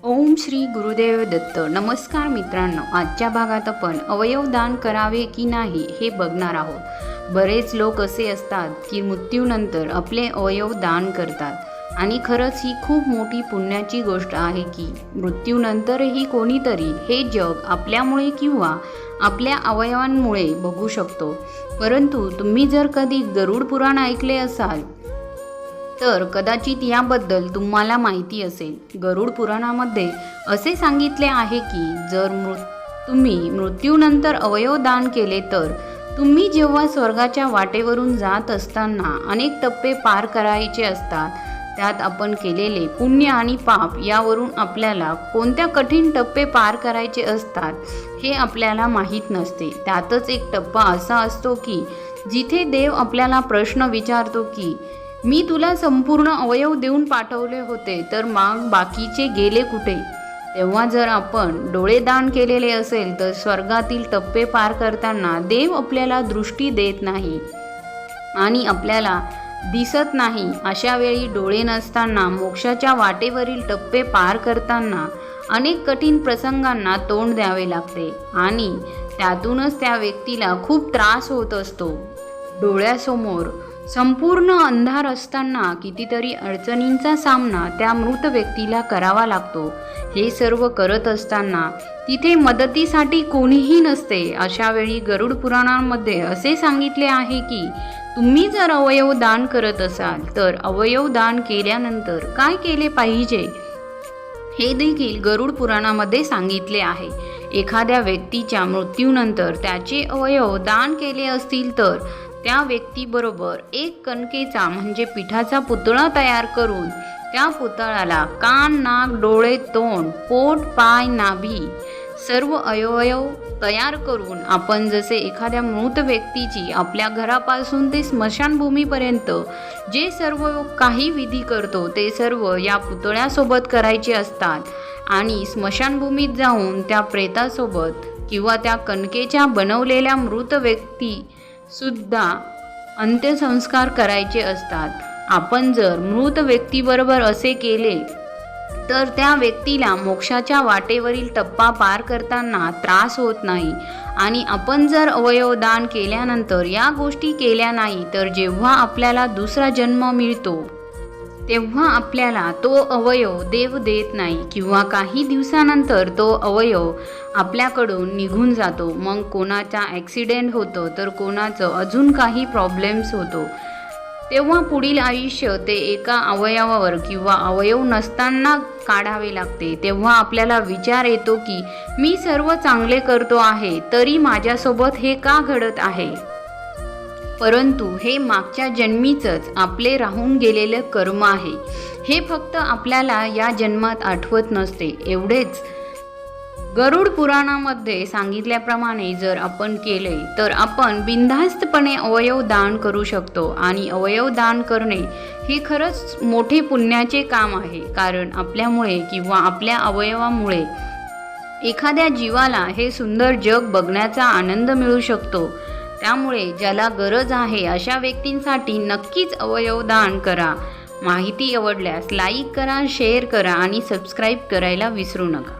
ओम श्री गुरुदेव दत्त. नमस्कार मित्रांनो, आजच्या भागात आपण अवयव दान करावे की नाही हे बघणार आहोत. बरेच लोक असे असतात की मृत्यूनंतर आपले अवयव दान करतात आणि खरंच ही खूप मोठी पुण्याची गोष्ट आहे की मृत्यूनंतरही कोणीतरी हे जग आपल्यामुळे किंवा आपल्या अवयवांमुळे बघू शकतो. परंतु तुम्ही जर कधी गरुड पुराण ऐकले असाल तर कदाचित याबद्दल तुम्हाला माहिती असेल. गरुड पुराणामध्ये असे सांगितले आहे की जर तुम्ही मृत्यूनंतर अवयव दान केले तर तुम्ही जेव्हा स्वर्गाच्या वाटेवरून जात असताना अनेक टप्पे पार करायचे असतात. त्यात आपण केलेले पुण्य आणि पाप यावरून आपल्याला कोणत्या कठीण टप्पे पार करायचे असतात हे आपल्याला माहीत नसते. त्यातच एक टप्पा असा असतो की जिथे देव आपल्याला प्रश्न विचारतो की मी तुला संपूर्ण अवयव देऊन पाठवले होते तर मग बाकीचे गेले कुठे. तेव्हा जर आपण डोळे दान केलेले असेल तर स्वर्गातील टप्पे पार करताना देव आपल्याला दृष्टी देत नाही आणि आपल्याला दिसत नाही. अशा वेळी डोळे नसताना मोक्षाच्या वाटेवरील टप्पे पार करताना अनेक कठीण प्रसंगांना तोंड द्यावे लागते आणि त्यातूनच त्या व्यक्तीला खूप त्रास होत असतो. डोळ्यासमोर संपूर्ण अंधार असताना कितीतरी अडचणींचा सामना त्या मृत व्यक्तीला करावा लागतो. हे सर्व करत असताना तिथे मदतीसाठी कोणीही नसते. अशा वेळी गरुड पुराणांमध्ये असे सांगितले आहे की तुम्ही जर अवयव दान करत असाल तर अवयव दान केल्यानंतर काय केले पाहिजे हे देखील गरुड पुराणामध्ये सांगितले आहे. एखाद्या व्यक्तीच्या मृत्यूनंतर त्याचे अवयव दान केले असतील तर त्या व्यक्तीबरोबर एक कणकेचा म्हणजे पिठाचा पुतळा तयार करून त्या पुतळ्याला कान, नाक, डोळे, तोंड, पोट, पाय, नाभी सर्व अवयव तयार करून आपण जसे एखाद्या मृत व्यक्तीची आपल्या घरापासून ते स्मशानभूमीपर्यंत जे सर्व काही विधी करतो ते सर्व या पुतळ्यासोबत करायचे असतात आणि स्मशानभूमीत जाऊन त्या प्रेतासोबत किंवा त्या कणकेच्या बनवलेल्या मृत व्यक्ती सुद्धा अंत्यसंस्कार करायचे असतात. आपण जर मृत व्यक्तीबरोबर असे केले तर त्या व्यक्तीला मोक्षाच्या वाटेवरील टप्पा पार करताना त्रास होत नाही आणि आपण जर अवयव दान केल्यानंतर या गोष्टी केल्या नाही तर जेव्हा आपल्याला दुसरा जन्म मिळतो तेव्हा आपल्याला तो अवयव देव देत नाही किंवा काही दिवसानंतर तो अवयव आपल्याकडून निघून जातो. मग कोणाचा ॲक्सिडेंट होतो तर कोणाचं अजून काही प्रॉब्लेम्स होतो. तेव्हा पुढील आयुष्य ते एका अवयवावर किंवा अवयव नसताना काढावे लागते. तेव्हा आपल्याला विचार येतो की मी सर्व चांगले करतो आहे तरी माझ्यासोबत हे का घडत आहे. परंतु हे मागच्या जन्मीचंच आपले राहून गेलेलं कर्म आहे. हे फक्त आपल्याला या जन्मात आठवत नसते. एवढेच गरुड पुराणामध्ये सांगितल्याप्रमाणे जर आपण केले तर आपण बिनधास्तपणे अवयव दान करू शकतो आणि अवयव दान करणे हे खरंच मोठे पुण्याचे काम आहे. कारण आपल्यामुळे किंवा आपल्या अवयवामुळे एखाद्या जीवाला हे सुंदर जग बघण्याचा आनंद मिळू शकतो. त्यामुळे ज्याला गरज आहे अशा व्यक्तींसाठी नक्कीच अवयव दान करा. माहिती आवडल्यास लाईक करा, शेअर करा आणि सबस्क्राईब करायला विसरू नका.